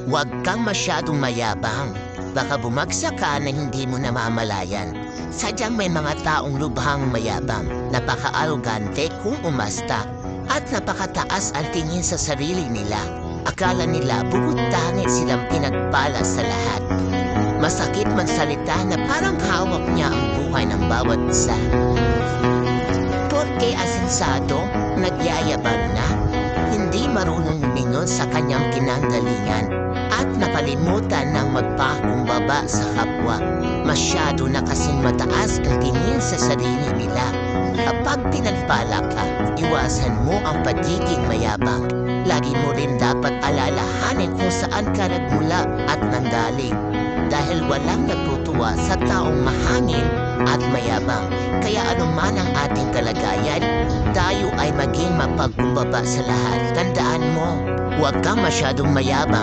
Huwag kang masyadong mayabang. Baka bumagsak ka na hindi mo namamalayan. Sadyang may mga taong lubhang mayabang, napaka-arogante kung umasta, at napakataas ang tingin sa sarili nila. Akala nila bukod tangit silang pinagpala sa lahat. Masakit magsalita na parang hawak niya ang buhay ng bawat isa. Porke asensado, nagyayabang na, hindi marunong lumingon sa kanyang kinanggalingan at nakalimutan ng magpakumbaba sa kapwa. Masyado na kasing mataas ang tingin sa sarili nila. Kapag pinagpala ka, iwasan mo ang pagiging mayabang. Lagi mo rin dapat alalahanin kung saan ka nagmula at nanggaling. Dahil walang nagtutuwa sa taong mahangin at mayabang. Kaya anuman ang ating kalagayan, tayo ay maging mapagkumbaba sa lahat. Tandaan mo, huwag kang masyadong mayabang.